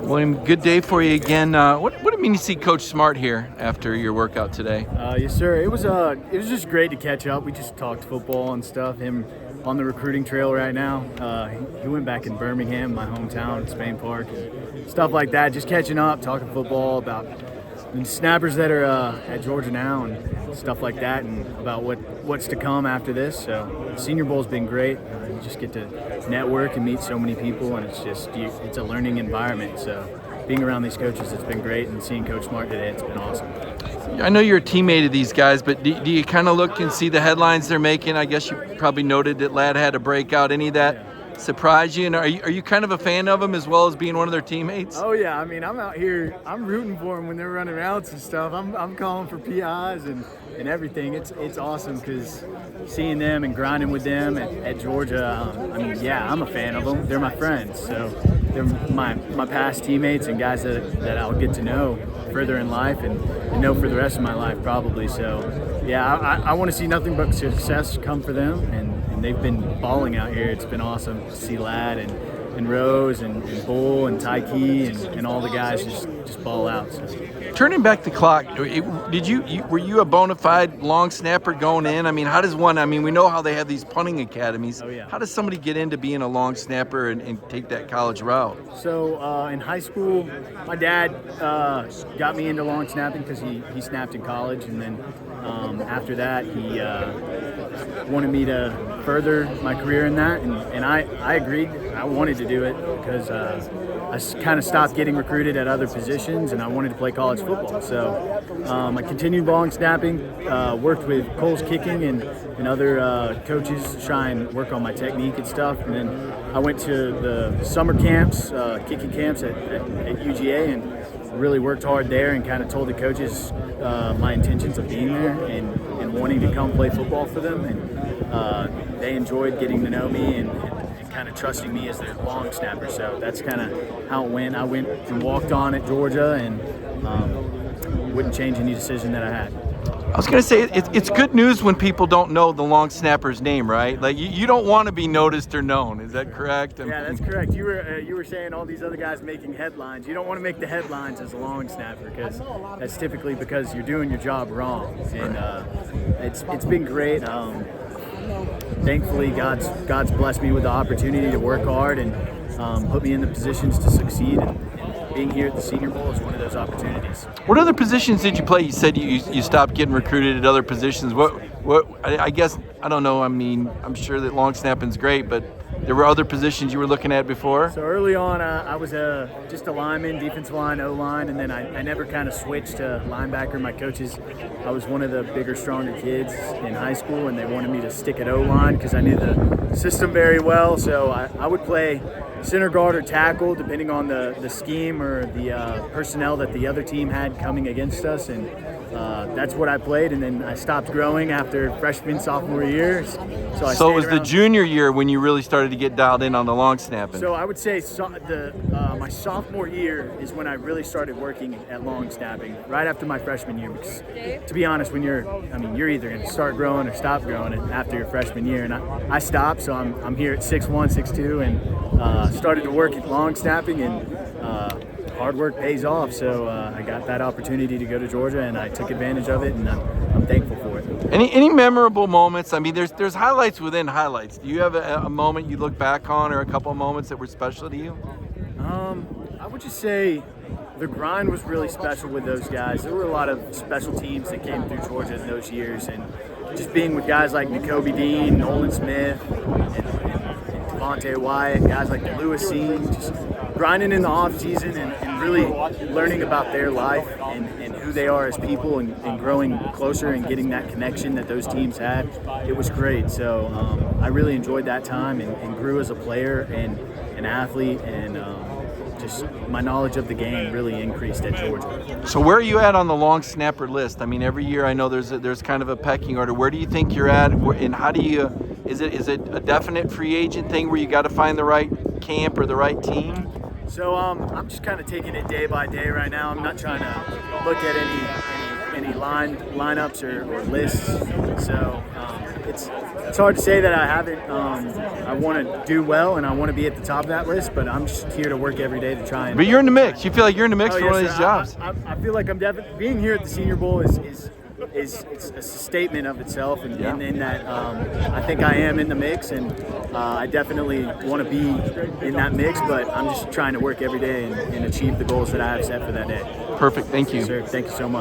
William, good day for you again. What did it mean to see Coach Smart here after your workout today? Yes, sir. It was just great to catch up. We just talked football and stuff. Him on the recruiting trail right now. He went back in Birmingham, my hometown, at Spain Park, and stuff like that. Just catching up, talking football about the snappers that are at Georgia now and stuff like that, and about what's to come after this. So the Senior Bowl's been great. You just get to network and meet so many people, and it's a learning environment. So being around these coaches, it's been great, and seeing Coach Smart today, it's been awesome. I know you're a teammate of these guys, but do you kind of look and see the headlines they're making? I guess you probably noted that Ladd had a breakout. Any of that surprise you? And are you kind of a fan of them as well as being one of their teammates? Oh yeah, I mean, I'm out here, I'm rooting for them when they're running routes and stuff. I'm calling for PIs and everything. It's awesome because seeing them and grinding with them at Georgia. I mean, yeah, I'm a fan of them. They're my friends, so they're my past teammates and guys that I'll get to know further in life and know for the rest of my life probably. So yeah, I want to see nothing but success come for them, and they've been balling out here. It's been awesome to see Ladd and Rose and Bull and Tyke and all the guys just ball out. So. Turning back the clock, were you a bona fide long snapper going in? I mean, how does one? I mean, we know how they have these punting academies. Oh, yeah. How does somebody get into being a long snapper and take that college route? So in high school, my dad got me into long snapping because he snapped in college, and then after that he wanted me to further my career in that, and I agreed. I wanted to do it because I kind of stopped getting recruited at other positions, and I wanted to play college football. So I continued long snapping, worked with Cole's kicking and other coaches to try and work on my technique and stuff. And then I went to the summer camps, kicking camps at UGA, and really worked hard there and kind of told the coaches my intentions of being there and wanting to come play football for them. And they enjoyed getting to know me and kind of trusting me as their long snapper. So that's kind of how it went. I went and walked on at Georgia, and wouldn't change any decision that I had. I was going to say, it's good news when people don't know the long snapper's name, right? Like, you don't want to be noticed or known. Is that correct? Yeah, that's correct. You were saying all these other guys making headlines. You don't want to make the headlines as a long snapper because that's typically because you're doing your job wrong. And it's been great. Thankfully, God's blessed me with the opportunity to work hard and put me in the positions to succeed. And being here at the Senior Bowl is one of those opportunities. What other positions did you play? You said you stopped getting recruited at other positions. What? I guess, I don't know. I mean, I'm sure that long snapping's great, but there were other positions you were looking at before? So early on, I was just a lineman, defensive line, O-line, and then I never kind of switched to linebacker. My coaches, I was one of the bigger, stronger kids in high school, and they wanted me to stick at O-line because I knew the system very well. So I would play center guard or tackle, depending on the scheme or the personnel that the other team had coming against us, and that's what I played. And then I stopped growing after freshman, sophomore years. So it was the junior year when you really started to get dialed in on the long snapping. So I would say my sophomore year is when I really started working at long snapping, right after my freshman year. Because to be honest, you're either going to start growing or stop growing after your freshman year. And I stopped, so I'm here at 6'1", 6'2", and started to work at long snapping, and hard work pays off. So I got that opportunity to go to Georgia, and I took advantage of it, and I'm thankful for it. Any memorable moments? I mean, there's highlights within highlights. Do you have a moment you look back on, or a couple of moments that were special to you? I would just say the grind was really special with those guys. There were a lot of special teams that came through Georgia in those years, and just being with guys like N'Kobe Dean, Nolan Smith, and Devontae Wyatt, guys like Lewis Scene, just grinding in the off season and really learning about their life and who they are as people, and growing closer and getting that connection that those teams had. It was great. So I really enjoyed that time and grew as a player and an athlete, and just my knowledge of the game really increased at Georgia. So where are you at on the long snapper list? I mean, every year I know there's kind of a pecking order. Where do you think you're at, and how do you? Is it a definite free agent thing where you got to find the right camp or the right team? So I'm just kind of taking it day by day right now. I'm not trying to look at any lineups or lists. So it's hard to say that I haven't. I want to do well and I want to be at the top of that list, but I'm just here to work every day to try and. But you're in the mix. You feel like you're in the mix Oh, for yes, one of sir. these jobs. I feel like I'm definitely being here at the Senior Bowl is it's a statement of itself, and in that I think I am in the mix, and I definitely want to be in that mix. But I'm just trying to work every day and achieve the goals that I have set for that day. Perfect. Thank you. Sir, thank you so much.